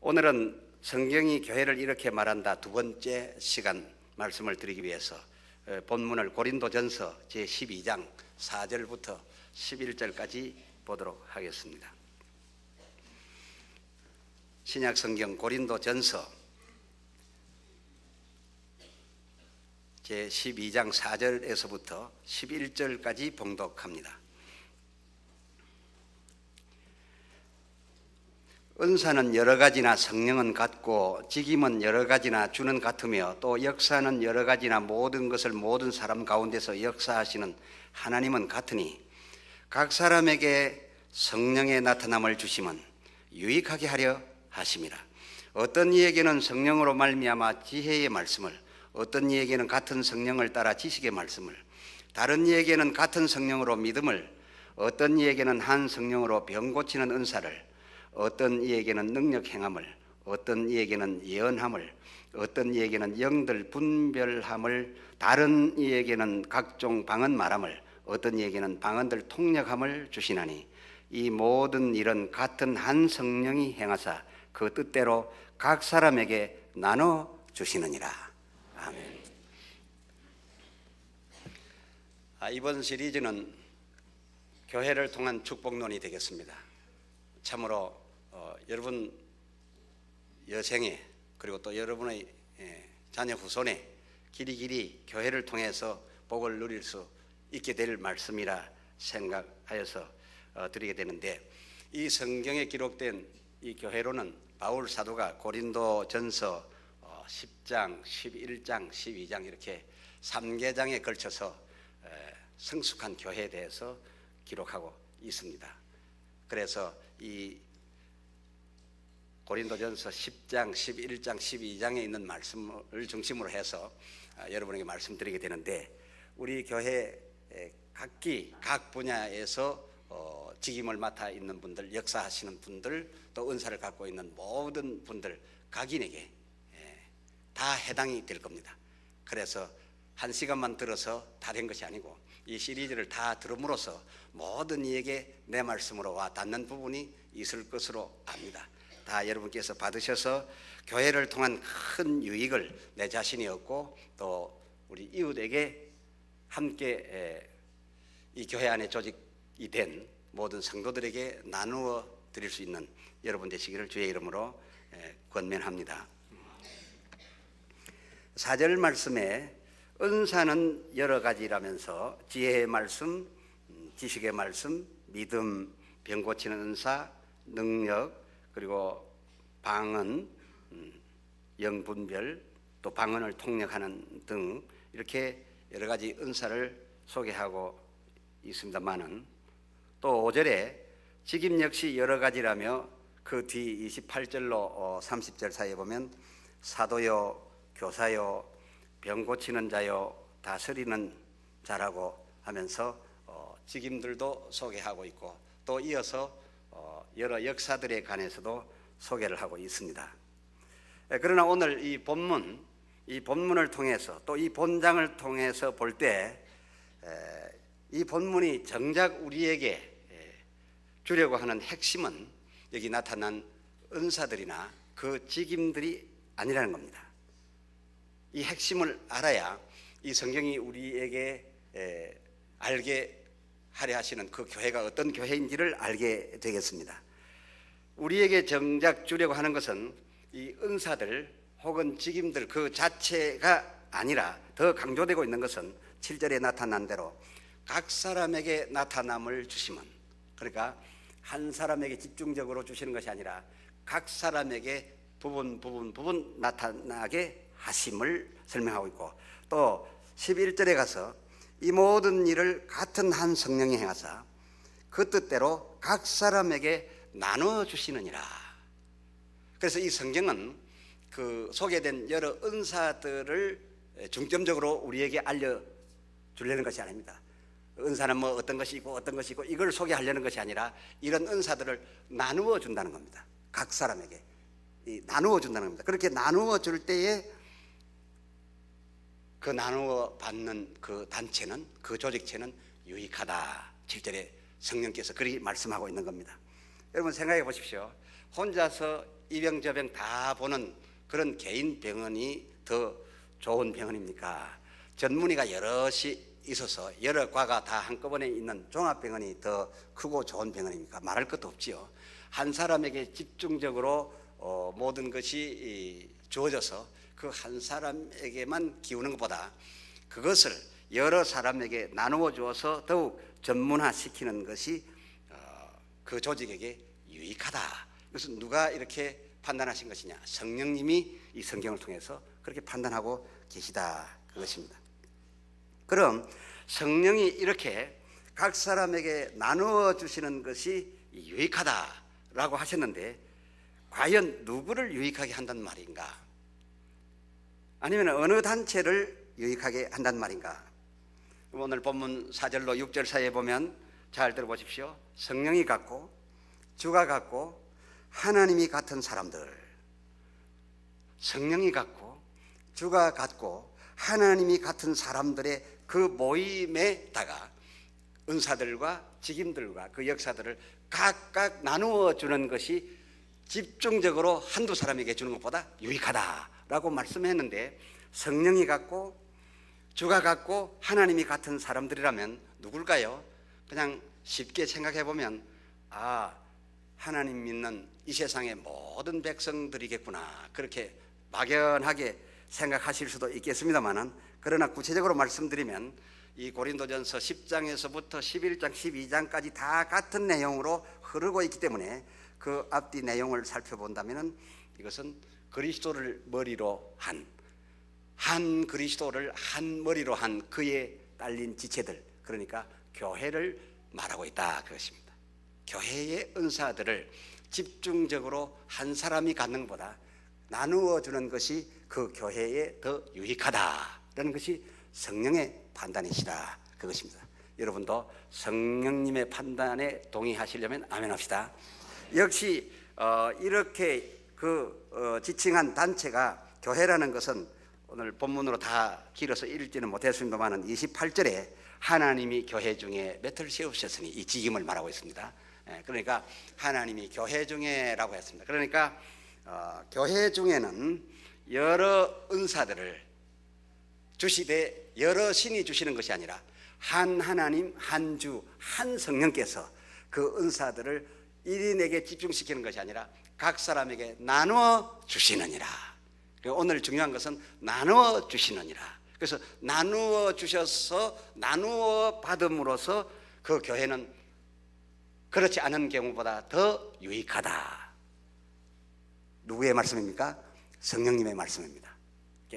오늘은 성경이 교회를 이렇게 말한다 두 번째 시간 말씀을 드리기 위해서 본문을 고린도전서 제12장 4절부터 11절까지 보도록 하겠습니다. 신약성경 고린도전서 제12장 4절에서부터 11절까지 봉독합니다. 은사는 여러 가지나 성령은 같고 직임은 여러 가지나 주는 같으며 또 역사는 여러 가지나 모든 것을 모든 사람 가운데서 역사하시는 하나님은 같으니 각 사람에게 성령의 나타남을 주심은 유익하게 하려 하심이라. 어떤 이에게는 성령으로 말미암아 지혜의 말씀을, 어떤 이에게는 같은 성령을 따라 지식의 말씀을, 다른 이에게는 같은 성령으로 믿음을, 어떤 이에게는 한 성령으로 병 고치는 은사를, 어떤 이에게는 능력 행함을, 어떤 이에게는 예언함을, 어떤 이에게는 영들 분별함을, 다른 이에게는 각종 방언 말함을, 어떤 이에게는 방언들 통역함을 주시나니 이 모든 일은 같은 한 성령이 행하사 그 뜻대로 각 사람에게 나눠 주시느니라. 아멘. 이번 시리즈는 교회를 통한 축복론이 되겠습니다. 참으로 여러분 여생에 그리고 또 여러분의 자녀 후손에 길이길이 교회를 통해서 복을 누릴 수 있게 될 말씀이라 생각하여서 드리게 되는데, 이 성경에 기록된 이 교회로는 바울 사도가 고린도전서 10장, 11장, 12장 이렇게 3계장에 걸쳐서 성숙한 교회에 대해서 기록하고 있습니다. 그래서 이 고린도전서 10장, 11장, 12장에 있는 말씀을 중심으로 해서 여러분에게 말씀드리게 되는데, 우리 교회 각기 각 분야에서 직임을 맡아 있는 분들, 역사하시는 분들, 또 은사를 갖고 있는 모든 분들 각인에게 다 해당이 될 겁니다. 그래서 한 시간만 들어서 다 된 것이 아니고 이 시리즈를 다 들음으로써 모든 이에게 내 말씀으로 와 닿는 부분이 있을 것으로 압니다. 다 여러분께서 받으셔서 교회를 통한 큰 유익을 내 자신이 얻고 또 우리 이웃에게 함께 이 교회 안에 조직이 된 모든 성도들에게 나누어 드릴 수 있는 여러분 되시기를 주의 이름으로 권면합니다. 4절 말씀에 은사는 여러 가지라면서 지혜의 말씀, 지식의 말씀, 믿음, 병 고치는 은사, 능력, 그리고 방언, 영분별, 또 방언을 통역하는 등 이렇게 여러 가지 은사를 소개하고 있습니다만은, 또 5절에 직임 역시 여러 가지라며 그 뒤 28절로 30절 사이에 보면 사도요, 교사요, 병 고치는 자요, 다스리는 자라고 하면서 직임들도 소개하고 있고, 또 이어서 여러 역사들에 관해서도 소개를 하고 있습니다. 그러나 오늘 이 본문을 통해서 또 이 본장을 통해서 볼 때 이 본문이 정작 우리에게 주려고 하는 핵심은 여기 나타난 은사들이나 그 직임들이 아니라는 겁니다. 이 핵심을 알아야 이 성경이 우리에게 알게 하려 하시는 그 교회가 어떤 교회인지를 알게 되겠습니다. 우리에게 정작 주려고 하는 것은 이 은사들 혹은 직임들 그 자체가 아니라 더 강조되고 있는 것은 7절에 나타난 대로 각 사람에게 나타남을 주심은, 그러니까 한 사람에게 집중적으로 주시는 것이 아니라 각 사람에게 부분 나타나게 하심을 설명하고 있고, 또 11절에 가서 이 모든 일을 같은 한 성령이 행하사 그 뜻대로 각 사람에게 나누어 주시느니라. 그래서 이 성경은 그 소개된 여러 은사들을 중점적으로 우리에게 알려주려는 것이 아닙니다. 은사는 뭐 어떤 것이 있고 어떤 것이 있고 이걸 소개하려는 것이 아니라 이런 은사들을 나누어 준다는 겁니다. 각 사람에게 나누어 준다는 겁니다. 그렇게 나누어 줄 때에 그 나누어 받는 그 단체는, 그 조직체는 유익하다. 7절에 성령께서 그리 말씀하고 있는 겁니다. 여러분 생각해 보십시오. 혼자서 이 병 저 병 다 보는 그런 개인 병원이 더 좋은 병원입니까? 전문의가 여럿이 있어서 여러 과가 다 한꺼번에 있는 종합병원이 더 크고 좋은 병원입니까? 말할 것도 없지요. 한 사람에게 집중적으로 모든 것이 주어져서 그 한 사람에게만 기우는 것보다 그것을 여러 사람에게 나누어 주어서 더욱 전문화시키는 것이 그 조직에게 유익하다. 이것은 누가 이렇게 판단하신 것이냐? 성령님이 이 성경을 통해서 그렇게 판단하고 계시다, 그것입니다. 그럼 성령이 이렇게 각 사람에게 나누어 주시는 것이 유익하다라고 하셨는데 과연 누구를 유익하게 한단 말인가? 아니면 어느 단체를 유익하게 한단 말인가? 오늘 본문 4절로 6절 사이에 보면 잘 들어보십시오. 성령이 같고 주가 같고 하나님이 같은 사람들, 성령이 같고 주가 같고 하나님이 같은 사람들의 그 모임에다가 은사들과 직임들과 그 역사들을 각각 나누어 주는 것이 집중적으로 한두 사람에게 주는 것보다 유익하다라고 말씀했는데, 성령이 같고 주가 같고 하나님이 같은 사람들이라면 누굴까요? 그냥 쉽게 생각해 보면 하나님 믿는 이 세상의 모든 백성들이겠구나, 그렇게 막연하게 생각하실 수도 있겠습니다만은, 그러나 구체적으로 말씀드리면 이 고린도전서 10장에서부터 11장 12장까지 다 같은 내용으로 흐르고 있기 때문에 그 앞뒤 내용을 살펴본다면 이것은 그리스도를 머리로 한 그리스도를 한 머리로 한 그에 딸린 지체들, 그러니까 교회를 말하고 있다, 그것입니다. 교회의 은사들을 집중적으로 한 사람이 갖는 것보다 나누어 주는 것이 그 교회에 더 유익하다라는 것이 성령의 판단이시다, 그것입니다. 여러분도 성령님의 판단에 동의하시려면 아멘 합시다. 역시 이렇게 지칭한 단체가 교회라는 것은 오늘 본문으로 다 길어서 읽지는 못했습니다만 28절에 하나님이 교회 중에 맷을 세우셨으니 이 직임을 말하고 있습니다. 그러니까 하나님이 교회 중에라고 했습니다. 그러니까 교회 중에는 여러 은사들을 주시되 여러 신이 주시는 것이 아니라 한 하나님, 한 주, 한 성령께서 그 은사들을 1인에게 집중시키는 것이 아니라 각 사람에게 나누어 주시느니라. 오늘 중요한 것은 나누어 주시느니라. 그래서 나누어 주셔서 나누어 받음으로써 그 교회는 그렇지 않은 경우보다 더 유익하다. 누구의 말씀입니까? 성령님의 말씀입니다.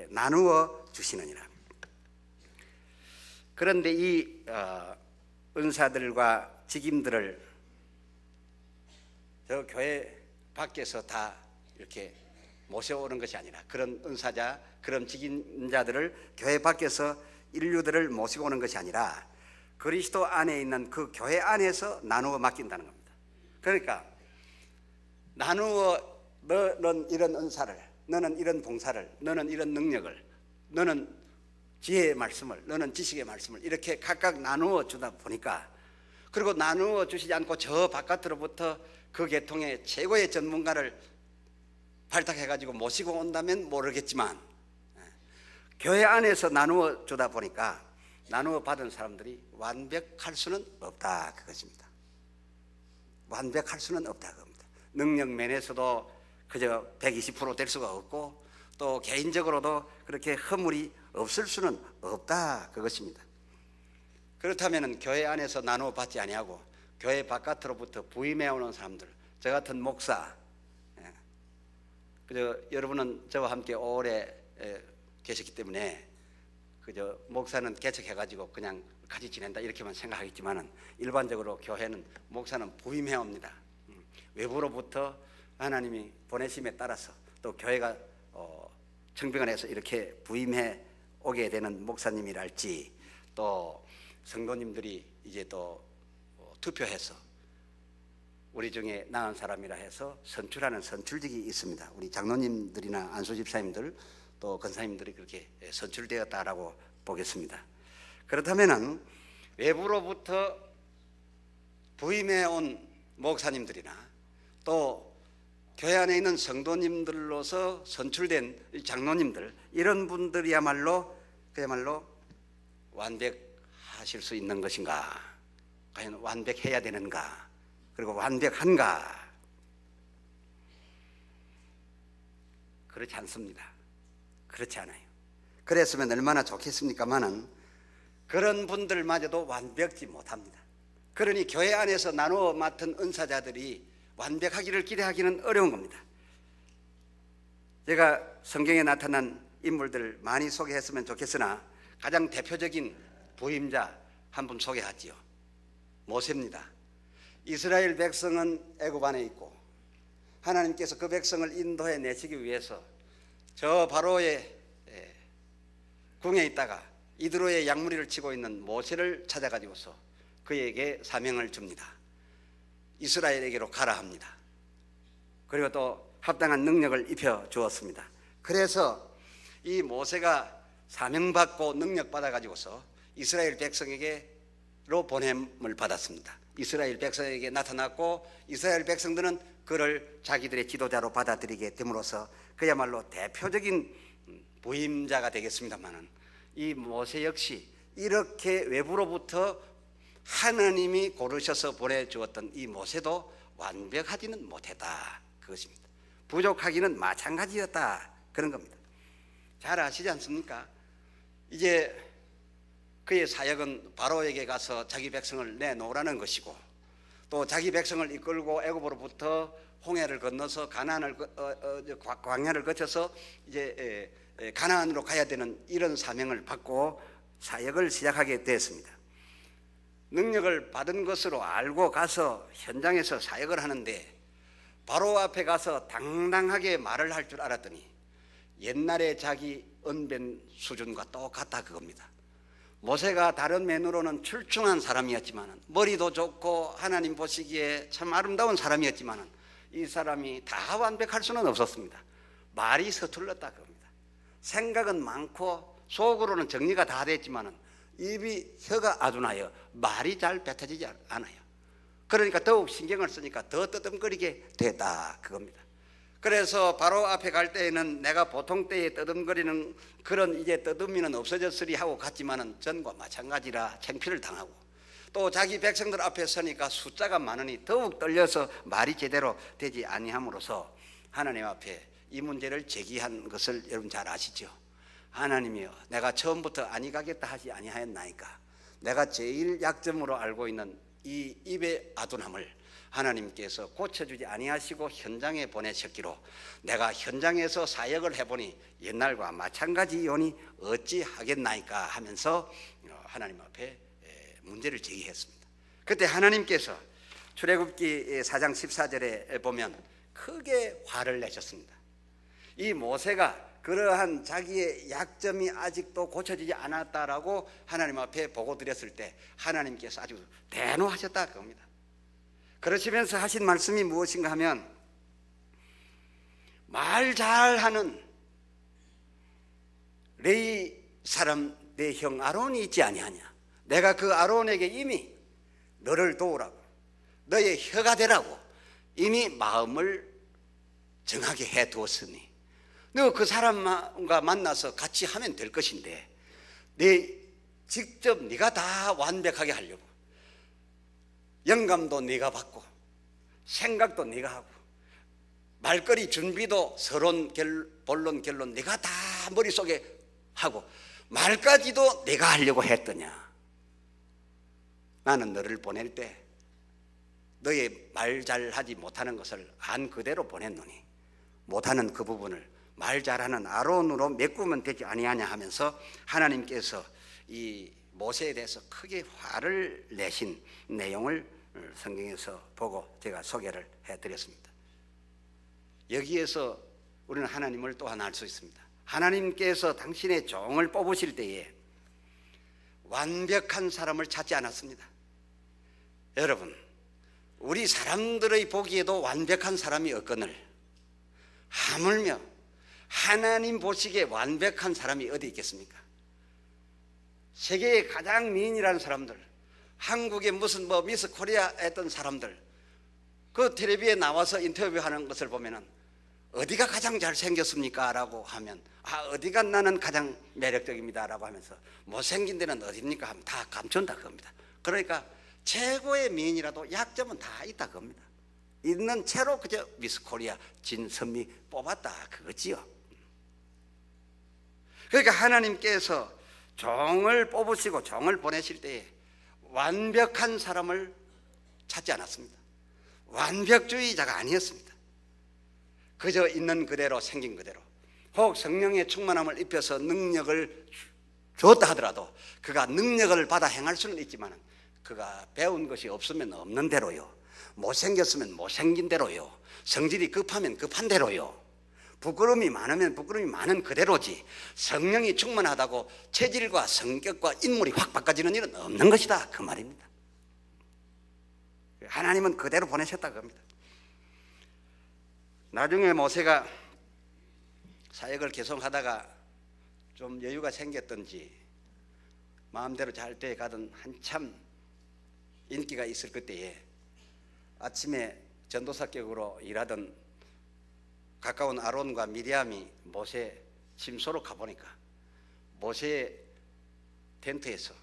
나누어 주시느니라. 그런데 이 은사들과 직임들을 저 교회 밖에서 다 이렇게 모셔오는 것이 아니라, 그런 은사자, 그런 직임자들을 교회 밖에서 인류들을 모시고 오는 것이 아니라 그리스도 안에 있는 그 교회 안에서 나누어 맡긴다는 겁니다. 그러니까 나누어, 너는 이런 은사를, 너는 이런 봉사를, 너는 이런 능력을, 너는 지혜의 말씀을, 너는 지식의 말씀을 이렇게 각각 나누어 주다 보니까, 그리고 나누어 주시지 않고 저 바깥으로부터 그 계통의 최고의 전문가를 발탁해가지고 모시고 온다면 모르겠지만, 교회 안에서 나누어 주다 보니까 나누어 받은 사람들이 완벽할 수는 없다, 그것입니다. 완벽할 수는 없다, 그겁니다. 능력 면에서도 그저 120% 될 수가 없고, 또 개인적으로도 그렇게 허물이 없을 수는 없다, 그것입니다. 그렇다면 교회 안에서 나누어 받지 아니하고 교회 바깥으로부터 부임해 오는 사람들, 저 같은 목사, 그저 여러분은 저와 함께 오래 계셨기 때문에 그저 목사는 개척해가지고 그냥 같이 지낸다 이렇게만 생각하겠지만은, 일반적으로 교회는 목사는 부임해 옵니다. 외부로부터 하나님이 보내심에 따라서 또 교회가 청빙원에서 이렇게 부임해 오게 되는 목사님이랄지, 또 성도님들이 이제 또 투표해서 우리 중에 나은 사람이라 해서 선출하는 선출직이 있습니다. 우리 장로님들이나 안수집사님들, 또 권사님들이 그렇게 선출되었다라고 보겠습니다. 그렇다면은 외부로부터 부임해 온 목사님들이나 또 교회 안에 있는 성도님들로서 선출된 장로님들, 이런 분들이야말로 그야말로 완벽하실 수 있는 것인가? 과연 완벽해야 되는가? 그리고 완벽한가? 그렇지 않습니다. 그렇지 않아요. 그랬으면 얼마나 좋겠습니까마는 그런 분들마저도 완벽지 못합니다. 그러니 교회 안에서 나누어 맡은 은사자들이 완벽하기를 기대하기는 어려운 겁니다. 제가 성경에 나타난 인물들 많이 소개했으면 좋겠으나 가장 대표적인 부임자 한 분 소개하지요. 모세입니다. 이스라엘 백성은 애굽 안에 있고 하나님께서 그 백성을 인도해 내시기 위해서 저 바로의 궁에 있다가 이드로의 양무리를 치고 있는 모세를 찾아가지고서 그에게 사명을 줍니다. 이스라엘에게로 가라 합니다. 그리고 또 합당한 능력을 입혀 주었습니다. 그래서 이 모세가 사명받고 능력받아 가지고서 이스라엘 백성에게로 보냄을 받았습니다. 이스라엘 백성에게 나타났고 이스라엘 백성들은 그를 자기들의 지도자로 받아들이게 됨으로써 그야말로 대표적인 부임자가 되겠습니다마는 이 모세 역시 이렇게 외부로부터 하나님이 고르셔서 보내주었던 이 모세도 완벽하지는 못했다, 그것입니다. 부족하기는 마찬가지였다, 그런 겁니다. 잘 아시지 않습니까? 이제 그의 사역은 바로에게 가서 자기 백성을 내놓으라는 것이고 또 자기 백성을 이끌고 애굽으로부터 홍해를 건너서 광야를 거쳐서 이제 가나안으로 가야 되는 이런 사명을 받고 사역을 시작하게 되었습니다. 능력을 받은 것으로 알고 가서 현장에서 사역을 하는데 바로 앞에 가서 당당하게 말을 할 줄 알았더니 옛날에 자기 언변 수준과 똑같다, 그겁니다. 모세가 다른 면으로는 출중한 사람이었지만 머리도 좋고 하나님 보시기에 참 아름다운 사람이었지만 이 사람이 다 완벽할 수는 없었습니다. 말이 서툴렀다, 그겁니다. 생각은 많고 속으로는 정리가 다 됐지만 입이 혀가 아둔하여 말이 잘 뱉어지지 않아요. 그러니까 더욱 신경을 쓰니까 더 떠듬거리게 됐다, 그겁니다. 그래서 바로 앞에 갈 때에는 내가 보통 때에 떠듬거리는 그런 이제 떠듬이는 없어졌으리 하고 갔지만은 전과 마찬가지라 창피를 당하고 또 자기 백성들 앞에 서니까 숫자가 많으니 더욱 떨려서 말이 제대로 되지 아니함으로써 하나님 앞에 이 문제를 제기한 것을 여러분 잘 아시죠? 하나님이여, 내가 처음부터 아니 가겠다 하지 아니하였나이까. 내가 제일 약점으로 알고 있는 이 입의 아둔함을 하나님께서 고쳐주지 아니하시고 현장에 보내셨기로 내가 현장에서 사역을 해보니 옛날과 마찬가지이오니 어찌하겠나이까 하면서 하나님 앞에 문제를 제기했습니다. 그때 하나님께서 출애굽기 4장 14절에 보면 크게 화를 내셨습니다. 이 모세가 그러한 자기의 약점이 아직도 고쳐지지 않았다라고 하나님 앞에 보고 드렸을 때 하나님께서 아주 대노하셨다, 그겁니다. 그러시면서 하신 말씀이 무엇인가 하면 말 잘하는 레위 사람 내 형 아론이 있지 아니하냐. 내가 그 아론에게 이미 너를 도우라고 너의 혀가 되라고 이미 마음을 정하게 해두었으니 너 그 사람과 만나서 같이 하면 될 것인데 직접 네가 다 완벽하게 하려고 영감도 네가 받고 생각도 네가 하고 말거리 준비도 서론 본론 결론 네가 다 머릿속에 하고 말까지도 네가 하려고 했더냐. 나는 너를 보낼 때 너의 말 잘하지 못하는 것을 안 그대로 보냈노니 못하는 그 부분을 말 잘하는 아론으로 메꾸면 되지 아니하냐 하면서 하나님께서 이 모세에 대해서 크게 화를 내신 내용을 성경에서 보고 제가 소개를 해드렸습니다. 여기에서 우리는 하나님을 또한 알 수 있습니다. 하나님께서 당신의 종을 뽑으실 때에 완벽한 사람을 찾지 않았습니다. 여러분, 우리 사람들의 보기에도 완벽한 사람이 없거늘 하물며 하나님 보시기에 완벽한 사람이 어디 있겠습니까? 세계의 가장 미인이라는 사람들, 한국의 무슨 미스 코리아 했던 사람들, 그 텔레비에 나와서 인터뷰하는 것을 보면은 어디가 가장 잘생겼습니까? 라고 하면 어디가 나는 가장 매력적입니다 라고 하면서 못생긴 데는 어디입니까? 하면 다 감춘다 그겁니다. 그러니까 최고의 미인이라도 약점은 다 있다 그겁니다. 있는 채로 그저 미스 코리아 진선미 뽑았다 그거지요. 그러니까 하나님께서 종을 뽑으시고 종을 보내실 때에 완벽한 사람을 찾지 않았습니다. 완벽주의자가 아니었습니다. 그저 있는 그대로 생긴 그대로 혹 성령의 충만함을 입혀서 능력을 줬다 하더라도 그가 능력을 받아 행할 수는 있지만 그가 배운 것이 없으면 없는 대로요, 못생겼으면 못생긴 대로요, 성질이 급하면 급한 대로요, 부끄러움이 많으면 부끄러움이 많은 그대로지 성령이 충만하다고 체질과 성격과 인물이 확 바꿔지는 일은 없는 것이다 그 말입니다. 하나님은 그대로 보내셨다 그겁니다. 나중에 모세가 사역을 계속하다가 좀 여유가 생겼던지 마음대로 잘 돼 가던 한참 인기가 있을 그때에 아침에 전도사격으로 일하던 가까운 아론과 미리암이 모세 침소로 가보니까 모세의 텐트에서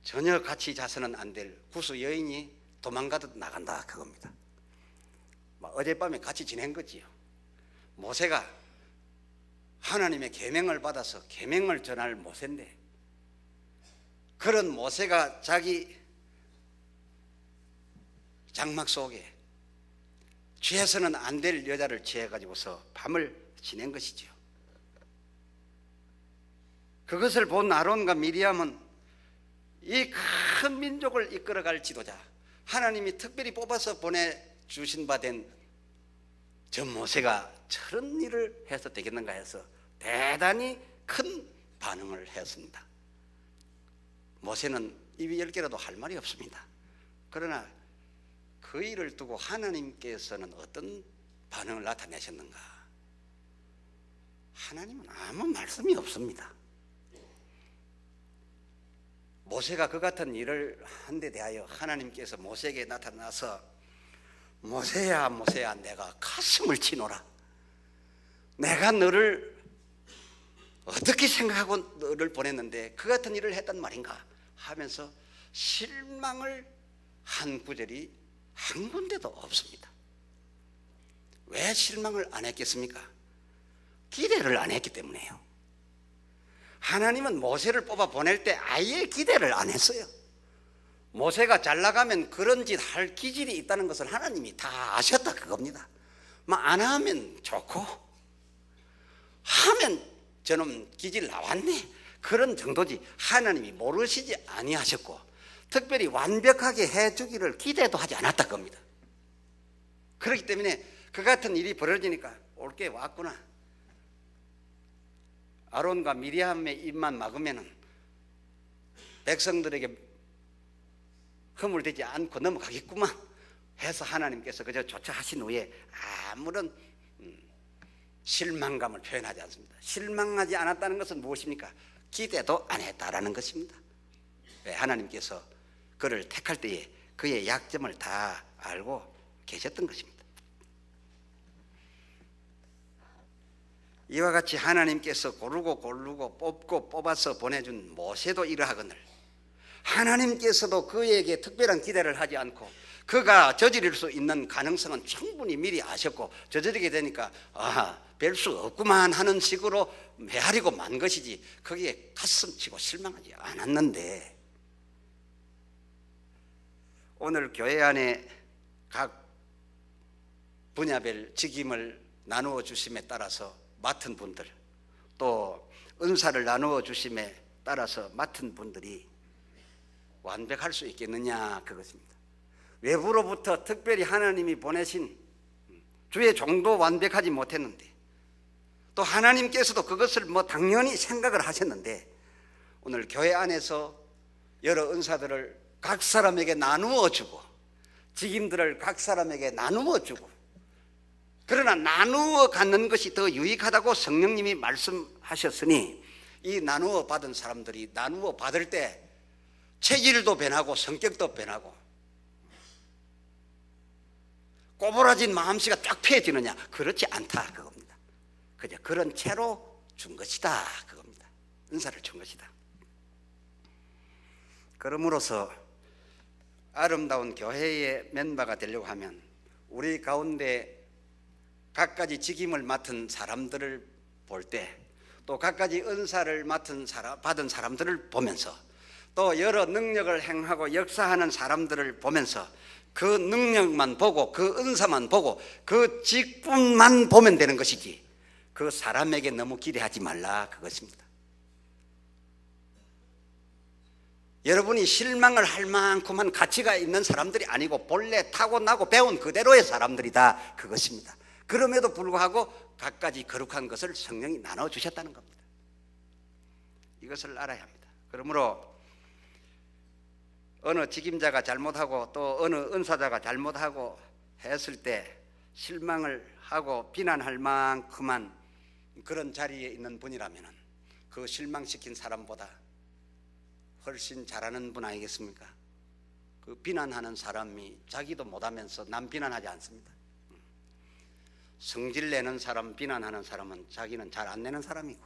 전혀 같이 자서는 안 될 구수 여인이 도망가듯 나간다 그겁니다. 어젯밤에 같이 지낸 거지요. 모세가 하나님의 계명을 받아서 계명을 전할 모세인데 그런 모세가 자기 장막 속에 취해서는 안 될 여자를 취해가지고서 밤을 지낸 것이지요. 그것을 본 아론과 미리암은 이 큰 민족을 이끌어갈 지도자, 하나님이 특별히 뽑아서 보내주신 바 된 저 모세가 저런 일을 해서 되겠는가 해서 대단히 큰 반응을 했습니다. 모세는 입이 10개라도 할 말이 없습니다. 그러나 그 일을 두고 하나님께서는 어떤 반응을 나타내셨는가? 하나님은 아무 말씀이 없습니다. 모세가 그 같은 일을 한 데 대하여 하나님께서 모세에게 나타나서 모세야 모세야 내가 가슴을 치노라. 내가 너를 어떻게 생각하고 너를 보냈는데 그 같은 일을 했단 말인가 하면서 실망을 한 구절이 한 군데도 없습니다. 왜 실망을 안 했겠습니까? 기대를 안 했기 때문에요. 하나님은 모세를 뽑아 보낼 때 아예 기대를 안 했어요. 모세가 잘 나가면 그런 짓 할 기질이 있다는 것을 하나님이 다 아셨다 그겁니다. 안 하면 좋고 하면 저놈 기질 나왔네 그런 정도지 하나님이 모르시지 아니하셨고 특별히 완벽하게 해주기를 기대도 하지 않았다 겁니다. 그렇기 때문에 그 같은 일이 벌어지니까 올 게 왔구나. 아론과 미리암의 입만 막으면 백성들에게 허물되지 않고 넘어가겠구만 해서 하나님께서 그저 조처하신 후에 아무런 실망감을 표현하지 않습니다. 실망하지 않았다는 것은 무엇입니까? 기대도 안 했다라는 것입니다. 하나님께서 그를 택할 때에 그의 약점을 다 알고 계셨던 것입니다. 이와 같이 하나님께서 고르고 뽑고 뽑아서 보내준 모세도 이러하거늘 하나님께서도 그에게 특별한 기대를 하지 않고 그가 저지를 수 있는 가능성은 충분히 미리 아셨고 저지르게 되니까 별 수 없구만 하는 식으로 메아리고 만 것이지 거기에 가슴치고 실망하지 않았는데 오늘 교회 안에 각 분야별 직임을 나누어 주심에 따라서 맡은 분들 또 은사를 나누어 주심에 따라서 맡은 분들이 완벽할 수 있겠느냐 그것입니다. 외부로부터 특별히 하나님이 보내신 주의 종도 완벽하지 못했는데 또 하나님께서도 그것을 당연히 생각을 하셨는데 오늘 교회 안에서 여러 은사들을 각 사람에게 나누어 주고 직임들을 각 사람에게 나누어 주고 그러나 나누어 갖는 것이 더 유익하다고 성령님이 말씀하셨으니 이 나누어 받은 사람들이 나누어 받을 때 체질도 변하고 성격도 변하고 꼬부라진 마음씨가 쫙 펴지느냐? 그렇지 않다 그겁니다. 그저 그런 채로 준 것이다 그겁니다. 은사를 준 것이다. 그러므로서 아름다운 교회의 멤버가 되려고 하면 우리 가운데 각가지 직임을 맡은 사람들을 볼 때, 또 각가지 은사를 받은 사람들을 보면서, 또 여러 능력을 행하고 역사하는 사람들을 보면서 그 능력만 보고 그 은사만 보고 그 직분만 보면 되는 것이지 그 사람에게 너무 기대하지 말라 그것입니다. 여러분이 실망을 할 만큼만 가치가 있는 사람들이 아니고 본래 타고나고 배운 그대로의 사람들이다 그것입니다. 그럼에도 불구하고 각가지 거룩한 것을 성령이 나눠주셨다는 겁니다. 이것을 알아야 합니다. 그러므로 어느 직임자가 잘못하고 또 어느 은사자가 잘못하고 했을 때 실망을 하고 비난할 만큼만 그런 자리에 있는 분이라면 그 실망시킨 사람보다 훨씬 잘하는 분 아니겠습니까? 그 비난하는 사람이 자기도 못하면서 남 비난하지 않습니다. 성질 내는 사람, 비난하는 사람은 자기는 잘 안 내는 사람이고,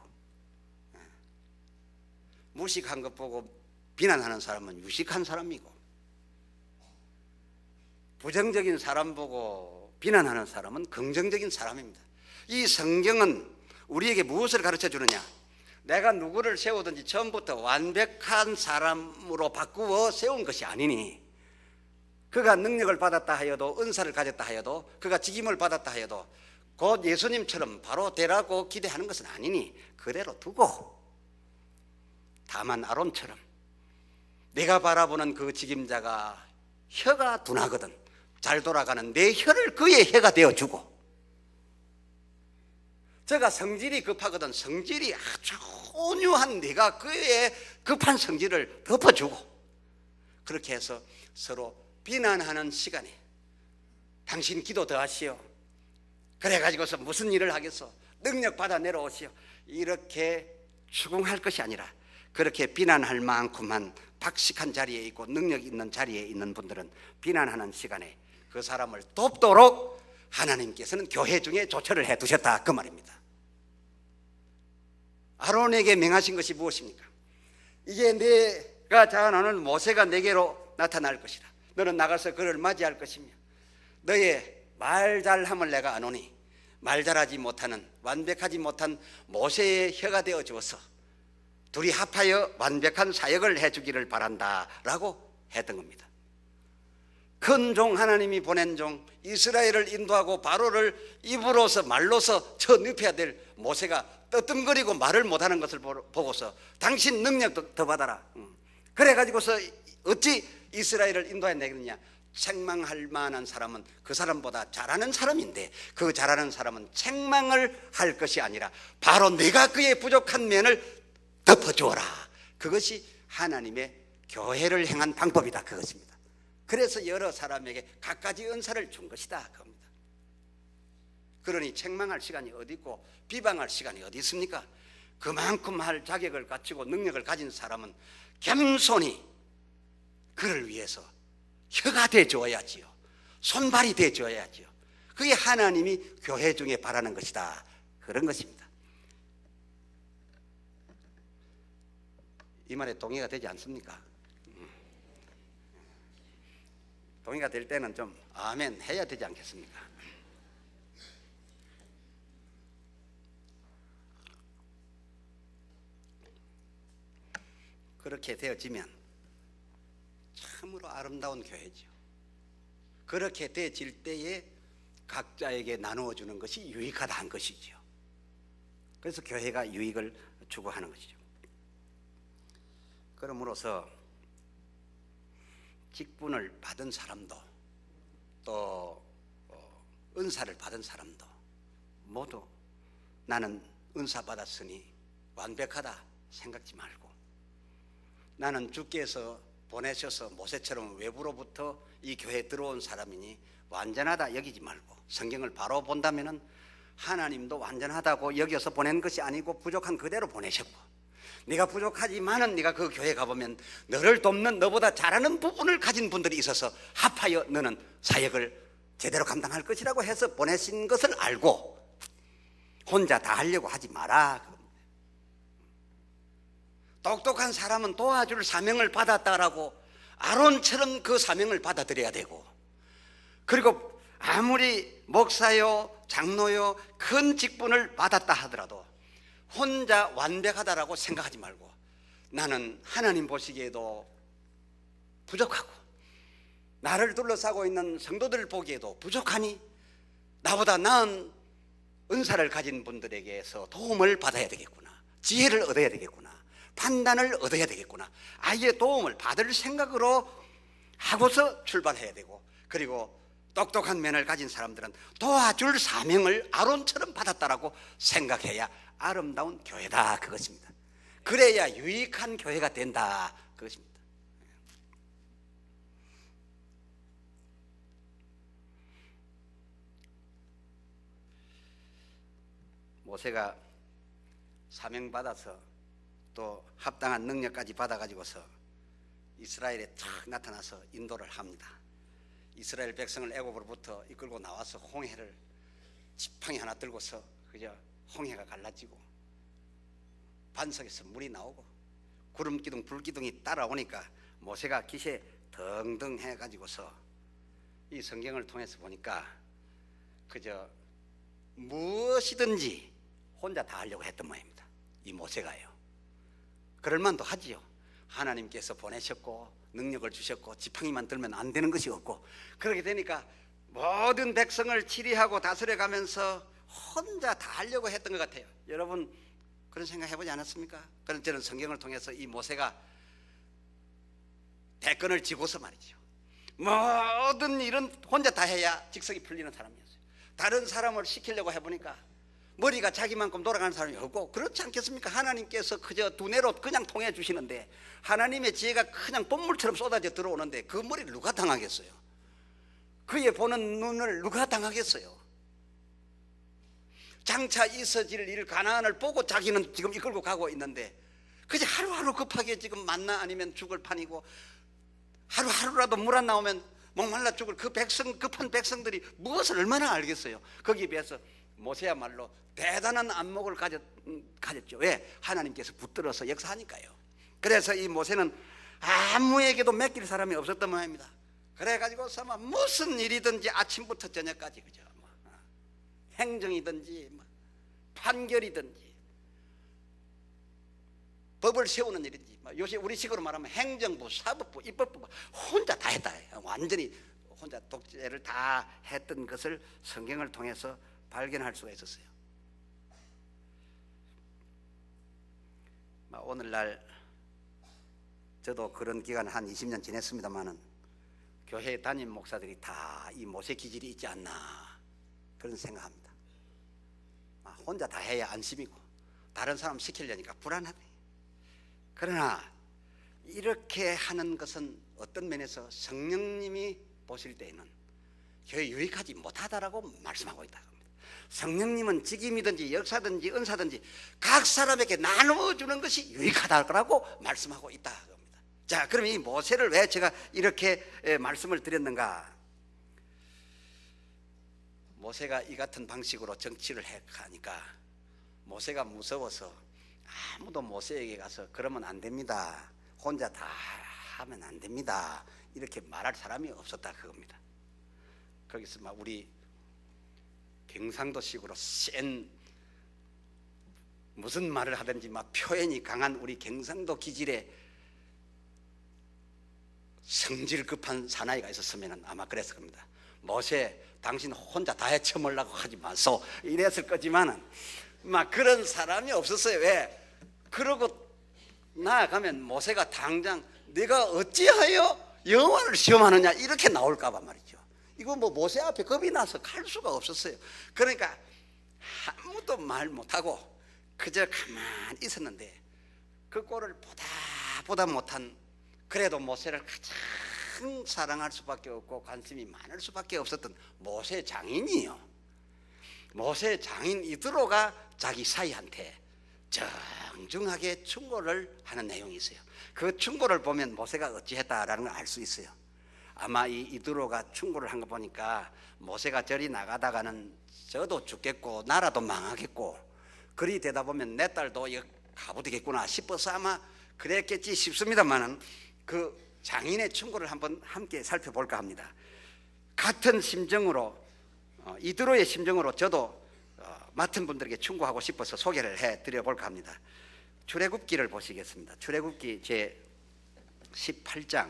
무식한 것 보고 비난하는 사람은 유식한 사람이고, 부정적인 사람 보고 비난하는 사람은 긍정적인 사람입니다. 이 성경은 우리에게 무엇을 가르쳐 주느냐? 내가 누구를 세우든지 처음부터 완벽한 사람으로 바꾸어 세운 것이 아니니, 그가 능력을 받았다 하여도, 은사를 가졌다 하여도, 그가 직임을 받았다 하여도 곧 예수님처럼 바로 되라고 기대하는 것은 아니니 그대로 두고, 다만 아론처럼 내가 바라보는 그 직임자가 혀가 둔하거든 잘 돌아가는 내 혀를 그의 혀가 되어주고, 저가 성질이 급하거든 성질이 아주 온유한 내가 그의 급한 성질을 덮어주고, 그렇게 해서 서로 비난하는 시간에 당신 기도 더 하시오, 그래가지고서 무슨 일을 하겠소, 능력 받아 내려오시오, 이렇게 추궁할 것이 아니라 그렇게 비난할 만큼만 박식한 자리에 있고 능력 있는 자리에 있는 분들은 비난하는 시간에 그 사람을 돕도록 하나님께서는 교회 중에 조처를 해 두셨다 그 말입니다. 아론에게 명하신 것이 무엇입니까? 이제 내가 자라나는 모세가 내게로 나타날 것이라. 너는 나가서 그를 맞이할 것이며 너의 말 잘함을 내가 아노니 말 잘하지 못하는 완벽하지 못한 모세의 혀가 되어 주어서 둘이 합하여 완벽한 사역을 해주기를 바란다 라고 했던 겁니다. 큰 종 하나님이 보낸 종 이스라엘을 인도하고 바로를 입으로서 말로서 쳐 눕혀야 될 모세가 떠뜸거리고 말을 못하는 것을 보고서 당신 능력 더 받아라, 그래가지고서 어찌 이스라엘을 인도해내겠느냐. 책망할 만한 사람은 그 사람보다 잘하는 사람인데 그 잘하는 사람은 책망을 할 것이 아니라 바로 내가 그의 부족한 면을 덮어주어라. 그것이 하나님의 교회를 행한 방법이다 그것입니다. 그래서 여러 사람에게 각가지 은사를 준 것이다 그겁니다. 그러니 책망할 시간이 어디 있고 비방할 시간이 어디 있습니까? 그만큼 할 자격을 갖추고 능력을 가진 사람은 겸손히 그를 위해서 혀가 되어줘야지요, 손발이 되어줘야지요. 그게 하나님이 교회 중에 바라는 것이다 그런 것입니다. 이 말에 동의가 되지 않습니까? 동의가 될 때는 좀 아멘 해야 되지 않겠습니까? 그렇게 되어지면 참으로 아름다운 교회죠. 그렇게 되어질 때에 각자에게 나누어 주는 것이 유익하다 한 것이죠. 그래서 교회가 유익을 추구하는 것이죠. 그러므로서 직분을 받은 사람도 또 은사를 받은 사람도 모두 나는 은사 받았으니 완벽하다 생각지 말고, 나는 주께서 보내셔서 모세처럼 외부로부터 이 교회에 들어온 사람이니 완전하다 여기지 말고, 성경을 바로 본다면은 하나님도 완전하다고 여겨서 보낸 것이 아니고 부족한 그대로 보내셨고, 네가 부족하지만은 네가 그 교회 가보면 너를 돕는 너보다 잘하는 부분을 가진 분들이 있어서 합하여 너는 사역을 제대로 감당할 것이라고 해서 보내신 것을 알고 혼자 다 하려고 하지 마라. 똑똑한 사람은 도와줄 사명을 받았다라고 아론처럼 그 사명을 받아들여야 되고, 그리고 아무리 목사요 장로요 큰 직분을 받았다 하더라도 혼자 완벽하다라고 생각하지 말고, 나는 하나님 보시기에도 부족하고 나를 둘러싸고 있는 성도들 보기에도 부족하니 나보다 나은 은사를 가진 분들에게서 도움을 받아야 되겠구나, 지혜를 얻어야 되겠구나, 판단을 얻어야 되겠구나, 아예 도움을 받을 생각으로 하고서 출발해야 되고, 그리고 똑똑한 면을 가진 사람들은 도와줄 사명을 아론처럼 받았다라고 생각해야 아름다운 교회다, 그것입니다. 그래야 유익한 교회가 된다, 그것입니다. 모세가 사명받아서 또 합당한 능력까지 받아가지고서 이스라엘에 탁 나타나서 인도를 합니다. 이스라엘 백성을 애굽으로부터 이끌고 나와서 홍해를 지팡이 하나 들고서 그저 홍해가 갈라지고 반석에서 물이 나오고 구름기둥 불기둥이 따라오니까 모세가 기세 등등 해가지고서 이 성경을 통해서 보니까 그저 무엇이든지 혼자 다 하려고 했던 모양입니다, 이 모세가요. 그럴만도 하지요. 하나님께서 보내셨고 능력을 주셨고 지팡이만 들면 안 되는 것이 없고, 그렇게 되니까 모든 백성을 치리하고 다스려가면서 혼자 다 하려고 했던 것 같아요. 여러분 그런 생각 해보지 않았습니까? 그런 저는 성경을 통해서 이 모세가 대권을 지고서 말이죠, 모든 일은 혼자 다 해야 직성이 풀리는 사람이었어요. 다른 사람을 시키려고 해보니까 머리가 자기만큼 돌아가는 사람이 없고, 그렇지 않겠습니까? 하나님께서 그저 두뇌로 그냥 통해 주시는데 하나님의 지혜가 그냥 봇물처럼 쏟아져 들어오는데 그 머리를 누가 당하겠어요? 그의 보는 눈을 누가 당하겠어요? 장차 있어질 일 가나안을 보고 자기는 지금 이끌고 가고 있는데 그저 하루하루 급하게 지금 만나 아니면 죽을 판이고, 하루하루라도 물 안 나오면 목말라 죽을 그 백성, 급한 백성들이 무엇을 얼마나 알겠어요? 거기에 비해서 모세야말로 대단한 안목을 가졌죠. 왜? 하나님께서 붙들어서 역사하니까요. 그래서 이 모세는 아무에게도 맡길 사람이 없었던 모양입니다. 그래가지고서 무슨 일이든지 아침부터 저녁까지 그죠, 행정이든지 판결이든지 법을 세우는 일인지, 요새 우리식으로 말하면 행정부, 사법부, 입법부 혼자 다 했다. 완전히 혼자 독재를 다 했던 것을 성경을 통해서 발견할 수가 있었어요. 오늘날 저도 그런 기간 한 20년 지냈습니다만은 교회 담임 목사들이 다 이 모세 기질이 있지 않나 그런 생각합니다. 혼자 다 해야 안심이고 다른 사람 시키려니까 불안하대. 그러나 이렇게 하는 것은 어떤 면에서 성령님이 보실 때에는 교회 유익하지 못하다라고 말씀하고 있다. 성령님은 직임이든지 역사든지 은사든지 각 사람에게 나누어주는 것이 유익하다고 말씀하고 있다. 자, 그럼 이 모세를 왜 제가 이렇게 말씀을 드렸는가? 모세가 이 같은 방식으로 정치를 하니까 모세가 무서워서 아무도 모세에게 가서 그러면 안 됩니다, 혼자 다 하면 안 됩니다, 이렇게 말할 사람이 없었다 그겁니다. 거기서 막 우리 경상도식으로 센 무슨 말을 하든지 막 표현이 강한 우리 경상도 기질의 성질 급한 사나이가 있었으면 아마 그랬을 겁니다. 모세, 당신 혼자 다 헤쳐먹으려고 하지 마소, 이랬을 거지만은 막 그런 사람이 없었어요. 왜? 그러고 나아가면 모세가 당장 네가 어찌하여 여호와를 시험하느냐 이렇게 나올까봐 말이죠. 이거 모세 앞에 겁이 나서 갈 수가 없었어요. 그러니까 아무도 말 못하고 그저 가만히 있었는데 그 꼴을 보다 못한, 그래도 모세를 가장 사랑할 수밖에 없고 관심이 많을 수밖에 없었던 모세 장인이요. 모세 장인 이드로가 자기 사이한테 정중하게 충고를 하는 내용이 있어요. 그 충고를 보면 모세가 어찌했다라는 걸 알 수 있어요. 아마 이 이드로가 충고를 한 거 보니까 모세가 저리 나가다가는 저도 죽겠고 나라도 망하겠고 그리 되다 보면 내 딸도 가부되겠구나 싶어서 아마 그랬겠지 싶습니다만은 그 장인의 충고를 한번 함께 살펴볼까 합니다. 같은 심정으로 이드로의 심정으로 저도 맡은 분들에게 충고하고 싶어서 소개를 해드려 볼까 합니다. 출애굽기를 보시겠습니다. 출애굽기 제 18장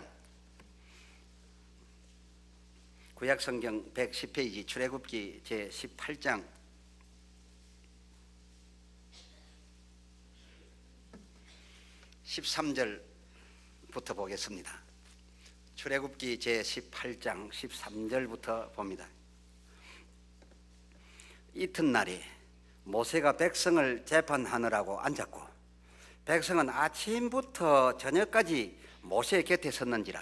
구약성경 110페이지 출애굽기 제 18장 13절부터 보겠습니다. 출애굽기 제 18장 13절부터 봅니다. 이튿날에 모세가 백성을 재판하느라고 앉았고 백성은 아침부터 저녁까지 모세 곁에 섰는지라.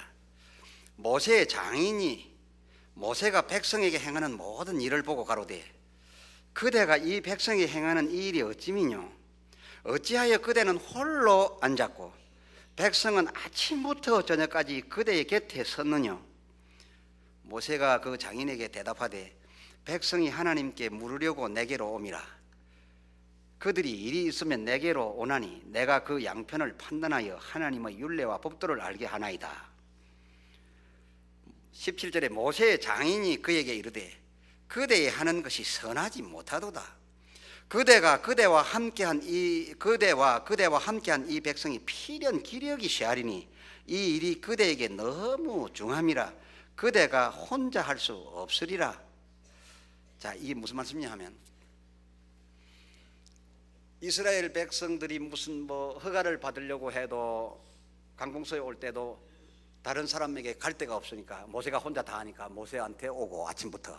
모세의 장인이 모세가 백성에게 행하는 모든 일을 보고 가로되 그대가 이 백성이 행하는 이 일이 어찌미뇨? 어찌하여 그대는 홀로 앉았고 백성은 아침부터 저녁까지 그대의 곁에 섰느냐? 모세가 그 장인에게 대답하되 백성이 하나님께 물으려고 내게로 오미라. 그들이 일이 있으면 내게로 오나니 내가 그 양편을 판단하여 하나님의 율례와 법도를 알게 하나이다. 17절에 모세의 장인이 그에게 이르되 그대의 하는 것이 선하지 못하도다. 그대와 함께한 이 백성이 필연 기력이 쇠하리니 이 일이 그대에게 너무 중함이라 그대가 혼자 할 수 없으리라. 자, 이게 무슨 말씀이냐 하면 이스라엘 백성들이 무슨 허가를 받으려고 해도 강봉소에 올 때도 다른 사람에게 갈 데가 없으니까 모세가 혼자 다 하니까 모세한테 오고 아침부터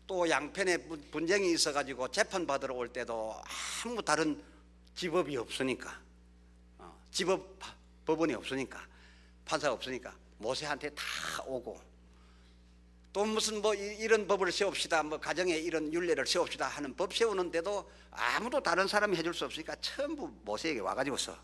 또 양편에 분쟁이 있어가지고 재판받으러 올 때도 아무 다른 지법이 없으니까 법원이 없으니까 판사가 없으니까 모세한테 다 오고 또 무슨 이런 법을 세웁시다 가정에 이런 율례를 세웁시다 하는 법 세우는데도 아무도 다른 사람이 해줄 수 없으니까 전부 모세에게 와가지고서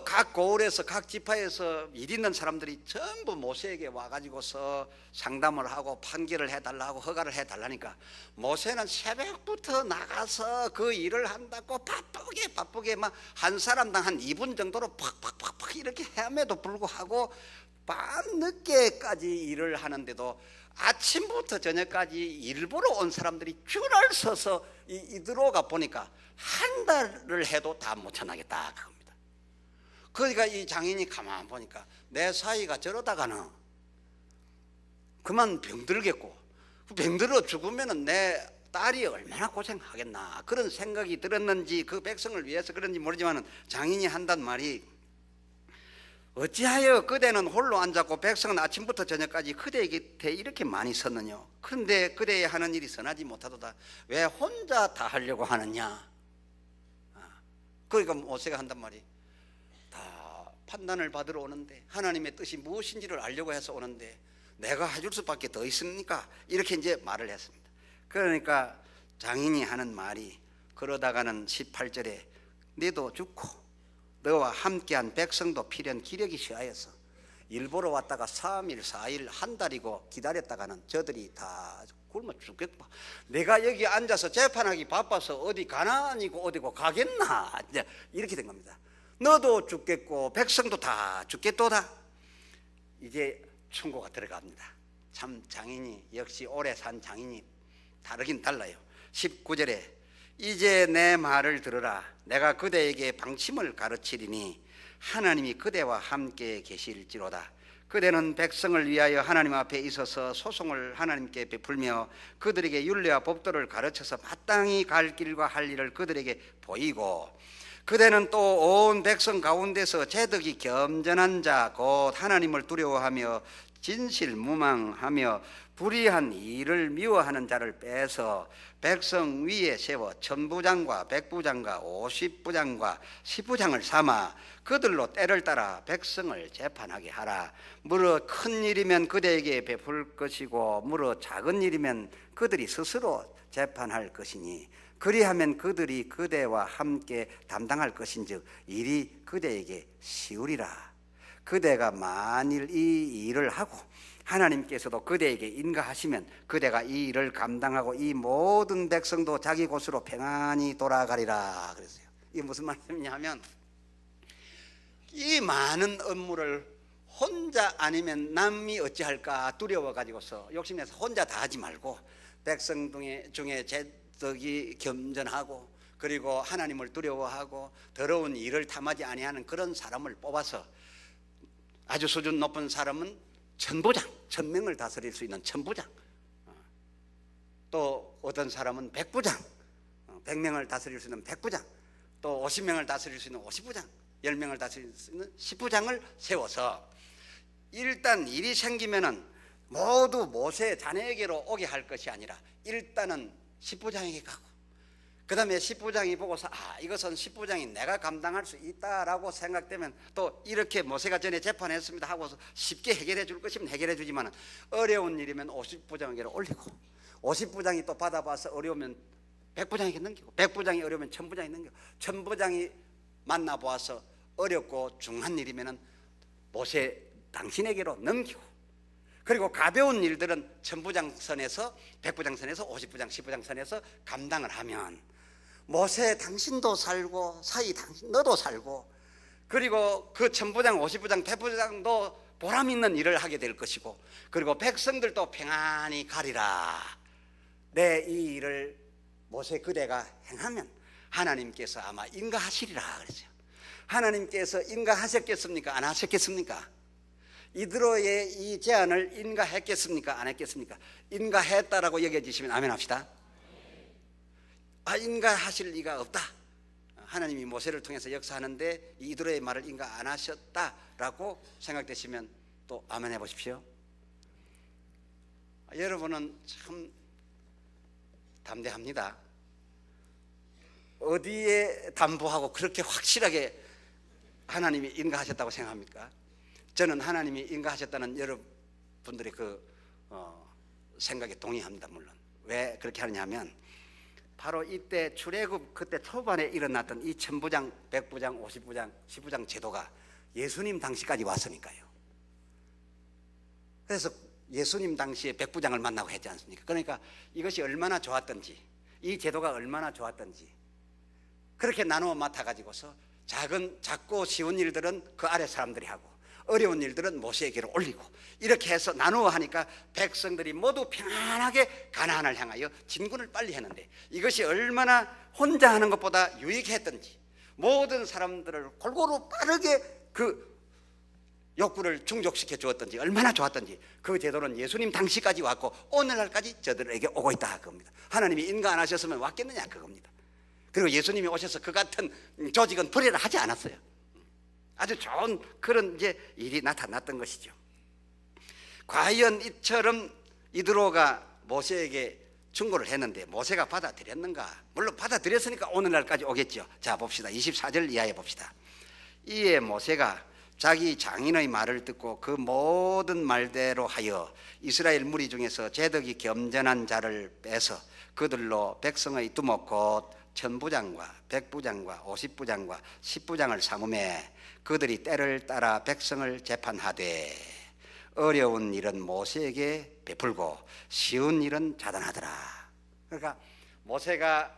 각 고을에서 각 지파에서 일 있는 사람들이 전부 모세에게 와가지고서 상담을 하고 판결을 해달라고 허가를 해달라니까 모세는 새벽부터 나가서 그 일을 한다고 바쁘게 막 한 사람당 한 2분 정도로 팍팍팍팍 이렇게 헤매도 불구하고 밤 늦게까지 일을 하는데도 아침부터 저녁까지 일 보러 온 사람들이 줄을 서서 이드로가 보니까 한 달을 해도 다 못 쳐나겠다 그겁니다. 그러니까 이 장인이 가만 보니까 내 사이가 저러다가는 그만 병들겠고 병들어 죽으면 내 딸이 얼마나 고생하겠나 그런 생각이 들었는지 그 백성을 위해서 그런지 모르지만 장인이 한단 말이 어찌하여 그대는 홀로 앉았고 백성은 아침부터 저녁까지 그대 곁에 이렇게 많이 섰느냐? 그런데 그대의 하는 일이 선하지 못하도다. 왜 혼자 다 하려고 하느냐? 그러니까 모세가 한단 말이 다 판단을 받으러 오는데 하나님의 뜻이 무엇인지를 알려고 해서 오는데 내가 해줄 수밖에 더 있습니까? 이렇게 이제 말을 했습니다. 그러니까 장인이 하는 말이 그러다가는 18절에 너도 죽고 너와 함께한 백성도 필연 기력이 쇠하여서 일보러 왔다가 3일 4일 한 달이고 기다렸다가는 저들이 다 굶어 죽겠고 내가 여기 앉아서 재판하기 바빠서 어디 가난이고 어디고 가겠나 이제 이렇게 된 겁니다. 너도 죽겠고 백성도 다 죽겠도다. 이제 충고가 들어갑니다. 참 장인이 역시 오래 산 장인이 다르긴 달라요. 19절에 이제 내 말을 들으라. 내가 그대에게 방침을 가르치리니 하나님이 그대와 함께 계실지로다. 그대는 백성을 위하여 하나님 앞에 있어서 소송을 하나님께 베풀며 그들에게 율례와 법도를 가르쳐서 마땅히 갈 길과 할 일을 그들에게 보이고 그대는 또 온 백성 가운데서 재덕이 겸전한 자 곧 하나님을 두려워하며 진실무망하며 불의한 일을 미워하는 자를 빼서 백성 위에 세워 천부장과 백부장과 50부장과 10부장을 삼아 그들로 때를 따라 백성을 재판하게 하라. 무릇 큰 일이면 그대에게 베풀 것이고 무릇 작은 일이면 그들이 스스로 재판할 것이니 그리하면 그들이 그대와 함께 담당할 것인즉 일이 그대에게 쉬우리라. 그대가 만일 이 일을 하고 하나님께서도 그대에게 인가하시면 그대가 이 일을 감당하고 이 모든 백성도 자기 곳으로 평안히 돌아가리라 그랬어요. 이게 무슨 말씀이냐 하면, 이 많은 업무를 혼자 아니면 남이 어찌할까 두려워 가지고서 욕심내서 혼자 다 하지 말고, 백성 중에 제덕이 겸전하고 그리고 하나님을 두려워하고 더러운 일을 탐하지 아니하는 그런 사람을 뽑아서, 아주 수준 높은 사람은 천부장, 1000명을 다스릴 수 있는 천부장, 또 어떤 사람은 백부장, 100명을 다스릴 수 있는 백부장, 또 50명을 다스릴 수 있는 50부장, 10명을 다스릴 수 있는 10부장을 세워서, 일단 일이 생기면은 모두 모세 자네에게로 오게 할 것이 아니라 일단은 10부장에게 가고, 그 다음에 10부장이 보고서 이것은 10부장이 내가 감당할 수 있다라고 생각되면 또 이렇게 모세가 전에 재판했습니다 하고서 쉽게 해결해 줄 것이면 해결해 주지만, 어려운 일이면 50부장에게 올리고, 50부장이 또 받아봐서 어려우면 100부장에게 넘기고, 100부장이 어려우면 1000부장이 넘기고, 1000부장이 만나보아서 어렵고 중한 일이면 모세 당신에게로 넘기고, 그리고 가벼운 일들은 1000부장 선에서 100부장 선에서 50부장 10부장 선에서 감당을 하면 모세 당신도 살고 사이 당신 너도 살고, 그리고 그 1000부장 50부장 100부장도 보람 있는 일을 하게 될 것이고, 그리고 백성들도 평안히 가리라. 내 이 일을 모세 그대가 행하면 하나님께서 아마 인가하시리라 그랬어요. 하나님께서 인가하셨겠습니까? 안 하셨겠습니까? 이드로의 이 제안을 인가했겠습니까? 안 했겠습니까? 인가했다라고 여겨지시면 아멘 합시다. 인가하실 리가 없다. 하나님이 모세를 통해서 역사하는데 이드로의 말을 인가 안 하셨다라고 생각되시면 또 아멘 해보십시오. 여러분은 참 담대합니다. 어디에 담보하고 그렇게 확실하게 하나님이 인가하셨다고 생각합니까? 저는 하나님이 인가하셨다는 여러분들의 생각에 동의합니다. 물론 왜 그렇게 하느냐 하면, 바로 이때 출애굽 그때 초반에 일어났던 이 1000부장, 100부장, 50부장, 10부장 제도가 예수님 당시까지 왔으니까요. 그래서 예수님 당시에 100부장을 만나고 했지 않습니까? 그러니까 이것이 얼마나 좋았던지, 이 제도가 얼마나 좋았던지, 그렇게 나누어 맡아가지고서 작고 쉬운 일들은 그 아래 사람들이 하고, 어려운 일들은 모세에게로 올리고, 이렇게 해서 나누어 하니까 백성들이 모두 평안하게 가나안을 향하여 진군을 빨리 했는데, 이것이 얼마나 혼자 하는 것보다 유익했던지, 모든 사람들을 골고루 빠르게 그 욕구를 충족시켜 주었던지, 얼마나 좋았던지, 그 제도는 예수님 당시까지 왔고 오늘날까지 저들에게 오고 있다 그겁니다. 하나님이 인가 안 하셨으면 왔겠느냐 그겁니다. 그리고 예수님이 오셔서 그 같은 조직은 불의를 하지 않았어요. 아주 좋은 그런 이제 일이 나타났던 것이죠. 과연 이처럼 이드로가 모세에게 충고를 했는데 모세가 받아들였는가? 물론 받아들였으니까 오늘날까지 오겠죠. 자 봅시다. 24절 이하에 봅시다. 이에 모세가 자기 장인의 말을 듣고 그 모든 말대로 하여 이스라엘 무리 중에서 제덕이 겸전한 자를 빼서 그들로 백성의 두목 곧 1000부장과 100부장과 50부장과 10부장을 삼음해 그들이 때를 따라 백성을 재판하되, 어려운 일은 모세에게 베풀고 쉬운 일은 자단하더라. 그러니까 모세가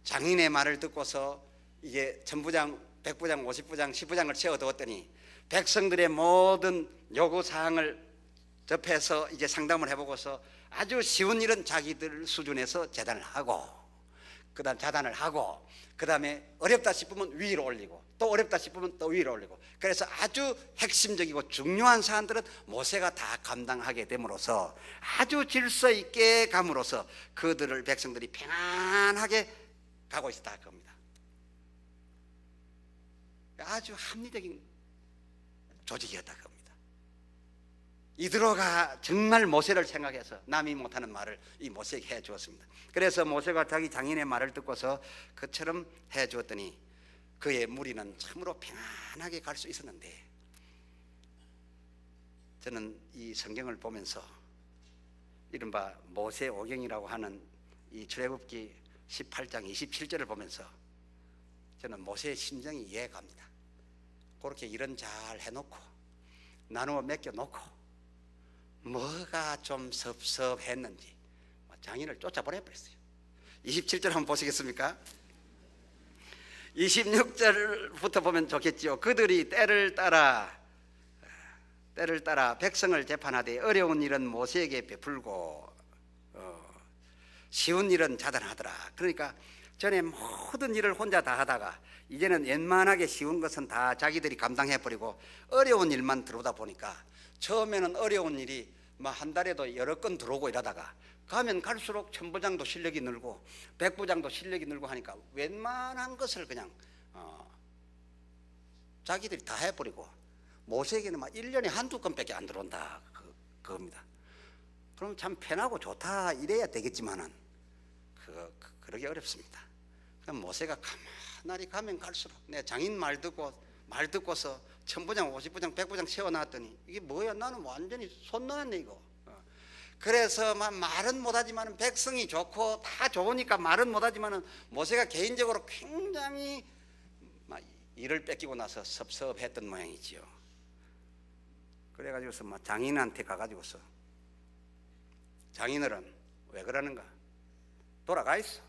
장인의 말을 듣고서 이게 1000부장, 100부장, 50부장, 10부장을 세워두었더니 백성들의 모든 요구사항을 접해서 이제 상담을 해보고서 아주 쉬운 일은 자기들 수준에서 재단을 하고, 그 다음 자단을 하고, 그 다음에 어렵다 싶으면 위로 올리고, 또 어렵다 싶으면 또 위로 올리고, 그래서 아주 핵심적이고 중요한 사안들은 모세가 다 감당하게 됨으로써 아주 질서 있게 감으로써 그들을 백성들이 평안하게 가고 있었다 겁니다. 아주 합리적인 조직이었다 겁니다. 이드로가 정말 모세를 생각해서 남이 못하는 말을 이 모세에게 해 주었습니다. 그래서 모세가 자기 장인의 말을 듣고서 그처럼 해 주었더니 그의 무리는 참으로 평안하게 갈 수 있었는데, 저는 이 성경을 보면서 이른바 모세오경이라고 하는 이 출애굽기 18장 27절을 보면서 저는 모세의 심정이 이해갑니다. 그렇게 일은 잘 해놓고 나누어 맡겨놓고 뭐가 좀 섭섭했는지 장인을 쫓아보내버렸어요. 27절 한번 보시겠습니까? 26절부터 보면 좋겠지요. 그들이 때를 따라 백성을 재판하되 어려운 일은 모세에게 베풀고 쉬운 일은 자단하더라. 그러니까 전에 모든 일을 혼자 다 하다가 이제는 웬만하게 쉬운 것은 다 자기들이 감당해버리고 어려운 일만 들어오다 보니까 처음에는 어려운 일이 한 달에도 여러 건 들어오고 이러다가 가면 갈수록 천부장도 실력이 늘고 백부장도 실력이 늘고 하니까 웬만한 것을 그냥 자기들이 다 해버리고 모세에게는 1년에 한두 건밖에 안 들어온다 그겁니다. 그럼 참 편하고 좋다 이래야 되겠지만은 그러기 어렵습니다. 그럼 모세가 가만히 가면 갈수록 내 장인 말 듣고서 천부장, 오십부장, 백부장 세워놨더니 이게 뭐야? 나는 완전히 손 놓았네 이거. 그래서 말은 못하지만 백성이 좋고 다 좋으니까 말은 못하지만 모세가 개인적으로 굉장히 일을 뺏기고 나서 섭섭했던 모양이지요. 그래가지고서 장인한테 가가지고서 장인어른 왜 그러는가? 돌아가 있어.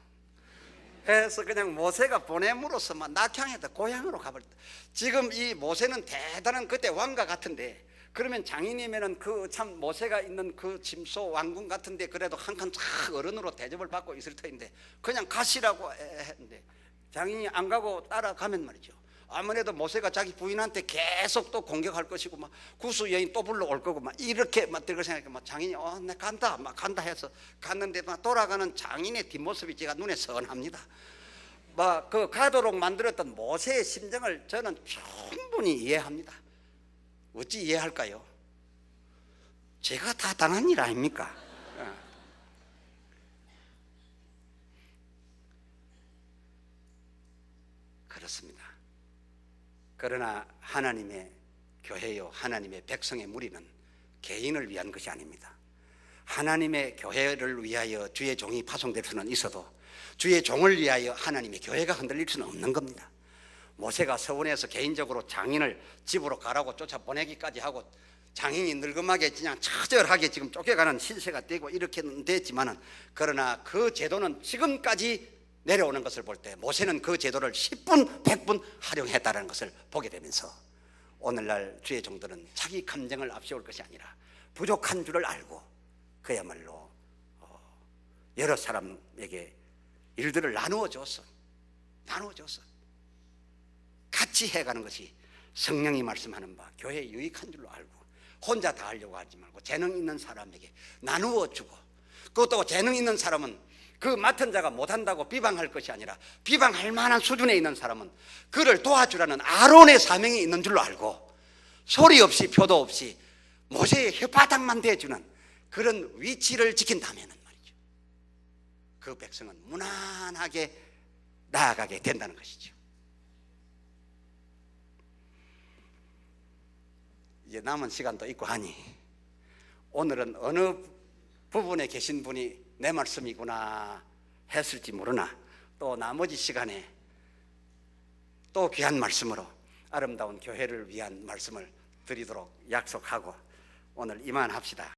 해서 그냥 모세가 보냄으로써 낙향에다 고향으로 가버렸다. 지금 이 모세는 대단한 그때 왕과 같은데 그러면 장인이면은 그 참 모세가 있는 그 짐소 왕궁 같은데 그래도 한 칸 쫙 어른으로 대접을 받고 있을 터인데 그냥 가시라고 했는데 장인이 안 가고 따라가면 말이죠. 아무래도 모세가 자기 부인한테 계속 또 공격할 것이고 구수 여인 또 불러올 거고 이렇게 들고 생각하니까 장인이 내 간다 해서 갔는데 돌아가는 장인의 뒷모습이 제가 눈에 선합니다. 그 가도록 만들었던 모세의 심정을 저는 충분히 이해합니다. 어찌 이해할까요? 제가 다 당한 일 아닙니까? 그렇습니다. 그러나 하나님의 교회요 하나님의 백성의 무리는 개인을 위한 것이 아닙니다. 하나님의 교회를 위하여 주의 종이 파송될 수는 있어도 주의 종을 위하여 하나님의 교회가 흔들릴 수는 없는 겁니다. 모세가 서원에서 개인적으로 장인을 집으로 가라고 쫓아보내기까지 하고 장인이 늙음하게 그냥 처절하게 지금 쫓겨가는 신세가 되고 이렇게는 됐지만은 그러나 그 제도는 지금까지 내려오는 것을 볼 때 모세는 그 제도를 10분 100분 활용했다는 것을 보게 되면서 오늘날 주의 종들은 자기 감정을 앞세울 것이 아니라 부족한 줄을 알고 그야말로 여러 사람에게 일들을 나누어줘서 같이 해가는 것이 성령이 말씀하는 바 교회에 유익한 줄로 알고 혼자 다 하려고 하지 말고 재능 있는 사람에게 나누어주고 그것도 재능 있는 사람은 그 맡은 자가 못한다고 비방할 것이 아니라 비방할 만한 수준에 있는 사람은 그를 도와주라는 아론의 사명이 있는 줄로 알고 소리 없이 표도 없이 모세의 혓바닥만 대주는 그런 위치를 지킨다면 말이죠. 그 백성은 무난하게 나아가게 된다는 것이죠. 이제 남은 시간도 있고 하니 오늘은 어느 부분에 계신 분이 내 말씀이구나 했을지 모르나 또 나머지 시간에 또 귀한 말씀으로 아름다운 교회를 위한 말씀을 드리도록 약속하고 오늘 이만합시다.